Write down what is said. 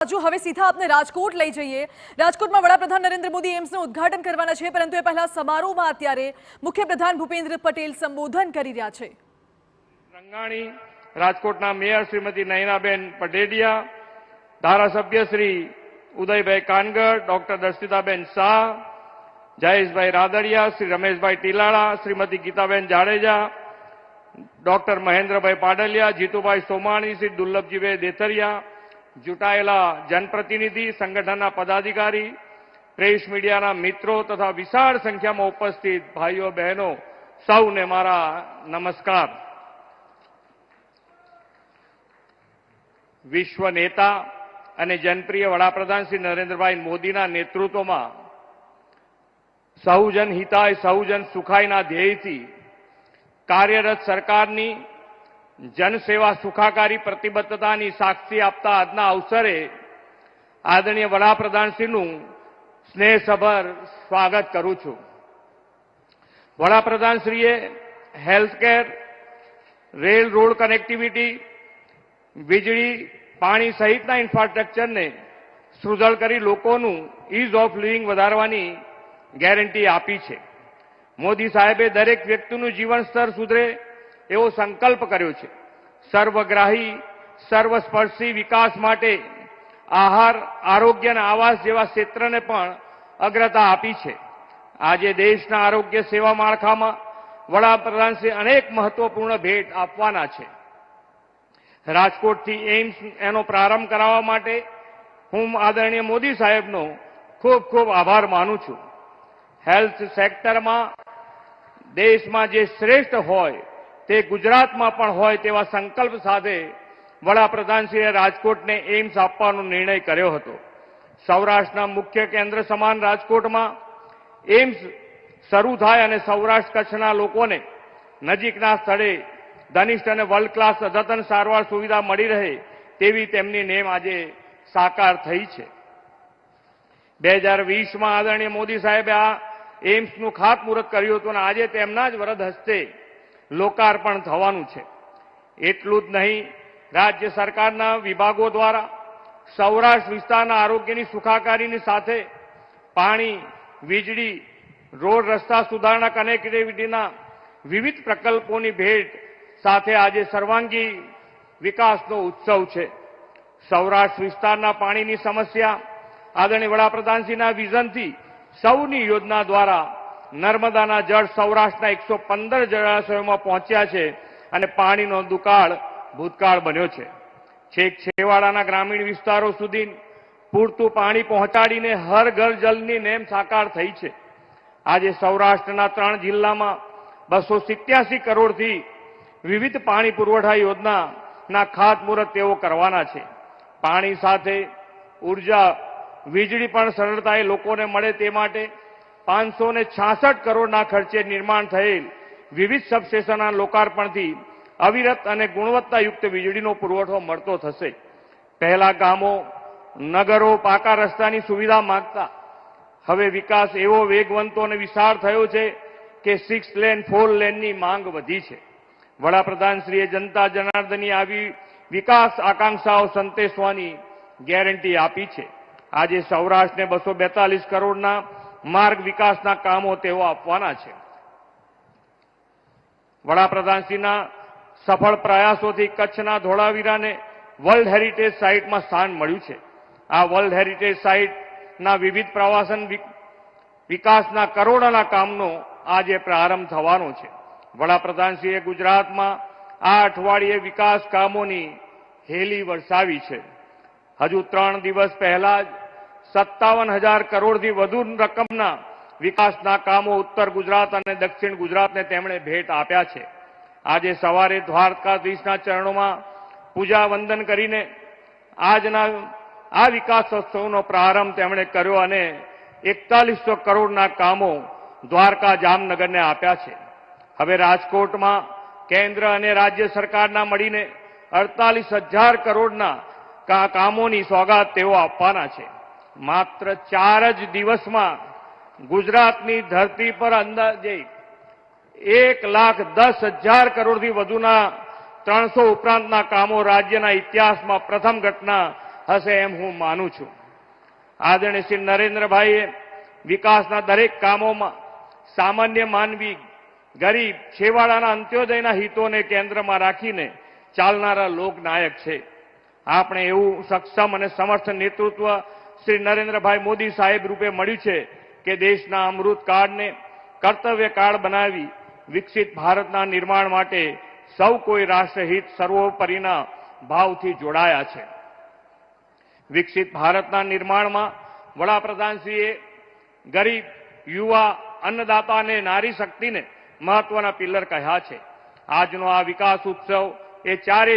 બાજુ હવે સીધા આપને રાજકોટ લઈ જઈએ। રાજકોટમાં વડાપ્રધાન નરેન્દ્ર મોદી એમ્સનું ઉદ્ઘાટન કરવાના છે, પરંતુ એ પહેલા સમારોહમાં અત્યારે મુખ્યપ્રધાન ભૂપેન્દ્ર પટેલ સંબોધન કરી રહ્યા છે। રંગાણી, રાજકોટના મેયર શ્રીમતી નયનાબેન પટેડિયા, ધારાસભ્ય શ્રી ઉદયભાઈ કાનગડ, ડોક્ટર દર્શિતાબેન શાહ, જયેશભાઈ રાદડિયા, શ્રી રમેશભાઈ ટીલાળા, શ્રીમતી ગીતાબેન જાડેજા, ડોક્ટર મહેન્દ્રભાઈ પાડલિયા, જીતુભાઈ સોમાણી, શ્રી દુર્લભજીભાઈ દેથરિયા, ચૂંટાયેલા જનપ્રતિનિધિ, સંગઠનના પદાધિકારી, પ્રેસ મીડિયાના મિત્રો તથા વિશાળ સંખ્યામાં ઉપસ્થિત ભાઈઓ બહેનો સૌને મારા નમસ્કાર। વિશ્વ નેતા અને જનપ્રિય વડાપ્રધાન શ્રી નરેન્દ્રભાઈ મોદીના નેતૃત્વમાં સહુજન હિતાય સહુજન સુખાયના ધ્યેયથી કાર્યરત સરકારની જનસેવા સુખાકારી પ્રતિબદ્ધતાની સાક્ષી આપતા આજના અવસરે આદરણીય વડાપ્રધાનશ્રીનું સ્નેહસભર સ્વાગત કરું છું। વડાપ્રધાનશ્રીએ હેલ્થકેર, રેલ રોડ કનેક્ટિવિટી, વીજળી, પાણી સહિતના ઇન્ફ્રાસ્ટ્રક્ચરને સુદૃઢ કરી લોકોનું ઇઝ ઓફ લિવિંગ વધારવાની ગેરંટી આપી છે। મોદી સાહેબે દરેક વ્યક્તિનું જીવન સ્તર સુધરે એવો સંકલ્પ કર્યો છે। સર્વગ્રાહી, સર્વસ્પર્શી વિકાસ માટે આહાર, આરોગ્ય અને આવાસ જેવા ક્ષેત્રને પણ અગ્રતા આપી છે। આજે દેશના આરોગ્ય સેવા માળખામાં વડાપ્રધાનશ્રી અનેક મહત્વપૂર્ણ ભેટ આપવાના છે। રાજકોટથી એમ્સ એનો પ્રારંભ કરાવવા માટે હું આદરણીય મોદી સાહેબનો ખૂબ ખૂબ આભાર માનું છું। હેલ્થ સેક્ટરમાં દેશમાં જે શ્રેષ્ઠ હોય તે ગુજરાતમાં પણ હોય તેવા સંકલ્પ સાથે વડાપ્રધાનશ્રીએ રાજકોટને એમ્સ આપવાનો નિર્ણય કર્યો હતો। સૌરાષ્ટ્રના મુખ્ય કેન્દ્ર સમાન રાજકોટમાં એમ્સ શરૂ થાય અને સૌરાષ્ટ્ર કચ્છના લોકોને નજીકના સ્થળે ધનિષ્ઠ અને વર્લ્ડ ક્લાસ અદ્યતન સારવાર સુવિધા મળી રહે તેવી તેમની નેમ આજે સાકાર થઈ છે। 2020માં આદરણીય મોદી સાહેબે આ એમ્સનું ખાતમુહૂર્ત કર્યું હતું અને આજે તેમના જ વરદ હસ્તે લોકાર્પણ થવાનું છે। એટલું જ નહીં, રાજ્ય સરકારના વિભાગો દ્વારા સૌરાષ્ટ્ર વિસ્તારના આરોગ્યની સુખાકારીની સાથે પાણી, વીજળી, રોડ રસ્તા સુધારણા, કનેક્ટિવિટીના વિવિધ પ્રકલ્પોની ભેટ સાથે આજે સર્વાંગી વિકાસનો ઉત્સવ છે। સૌરાષ્ટ્ર વિસ્તારના પાણીની સમસ્યા આદરણીય વડાપ્રધાનશ્રીના વિઝનથી સૌની યોજના દ્વારા નર્મદાના જળ સૌરાષ્ટ્રના 115 જળાશયોમાં પહોંચ્યા છે અને પાણીનો દુકાળ ભૂતકાળ બન્યો છે। છેક છેવાડાના ગ્રામીણ વિસ્તારો સુધી પૂરતું પાણી પહોંચાડીને હર ઘર જલની નેમ સાકાર થઈ છે। આજે સૌરાષ્ટ્રના 3 જિલ્લામાં 287 કરોડથી વિવિધ પાણી પુરવઠા યોજનાના ખાતમુહૂર્ત તેઓ કરવાના છે। પાણી સાથે ઉર્જા, વીજળી પણ સરળતાએ લોકોને મળે તે માટે 566 કરોડના ખર્ચે નિર્માણ થયેલ વિવિધ સબસ્ટેશનના લોકાર્પણથી અવિરત અને ગુણવત્તાયુક્ત વીજળીનો પુરવઠો મળતો થશે। પહેલા ગામો, નગરો પાકા રસ્તાની સુવિધા માંગતા હવે વિકાસ એવો વેગવંતો અને વિશાળ થયો છે કે 6 લેન 4 લેનની માંગ વધી છે। વડાપ્રધાનશ્રીએ જનતા જનાર્દનની આવી વિકાસ આકાંક્ષાઓ સંતોષવાની ગેરંટી આપી છે। આજે સૌરાષ્ટ્રને 242 કરોડના માર્ગ વિકાસના કામો તેઓ આપવાના છે। વડાપ્રધાનશ્રીના સફળ પ્રયાસોથી કચ્છના ધોળાવીરાને વર્લ્ડ હેરિટેજ સાઇટમાં સ્થાન મળ્યું છે। આ વર્લ્ડ હેરિટેજ સાઇટના વિવિધ પ્રવાસન વિકાસના કરોડોના કામનો આજે પ્રારંભ થવાનો છે। વડાપ્રધાનશ્રીએ ગુજરાતમાં આ અઠવાડિયે વિકાસ કામોની હેલી વરસાવી છે। હજુ 3 દિવસ પહેલા જ 57,000 કરોડથી વધુ રકમના વિકાસના કામો ઉત્તર ગુજરાત અને દક્ષિણ ગુજરાતને તેમણે ભેટ આપ્યા છે। આજે સવારે દ્વારકાધીશના ચરણોમાં પૂજા વંદન કરીને આજના આ વિકાસોત્સવનો પ્રારંભ તેમણે કર્યો અને 4100 કરોડના કામો દ્વારકા જામનગરને આપ્યા છે। હવે રાજકોટમાં કેન્દ્ર અને રાજ્ય સરકારના મળીને 48,000 કરોડના કામોની સોગાત તેઓ આપવાના છે। માત્ર 4 જ દિવસમાં ગુજરાતની ધરતી પર અંદાજે 1,10,000 કરોડથી વધુના 300 ઉપરાંતના કામો રાજ્યના ઇતિહાસમાં પ્રથમ ઘટના હશે એમ હું માનું છું. આદરણીય શ્રી નરેન્દ્રભાઈએ વિકાસના દરેક કામોમાં સામાન્ય માનવી, ગરીબ, છેવાડાના અંત્યોદયના હિતોને કેન્દ્રમાં રાખીને ચાલનારા લોકનાયક છે. આપણે એવું સક્ષમ અને સમર્થ નેતૃત્વ શ્રી નરેન્દ્રભાઈ મોદી સાહેબ રૂપે મળ્યું છે કે દેશના અમૃતકાળને કર્તવ્યકાળ બનાવી વિકસિત ભારતના નિર્માણ માટે સૌ કોઈ રાષ્ટ્રહિત સર્વોપરીના ભાવથી જોડાયા છે. વિકસિત ભારતના નિર્માણમાં વડાપ્રધાનશ્રીએ ગરીબ, યુવા, અન્નદાતા અને નારી શક્તિને મહત્વના પિલ્લર કહ્યા છે. આજનો આ વિકાસ ઉત્સવ એ ચારે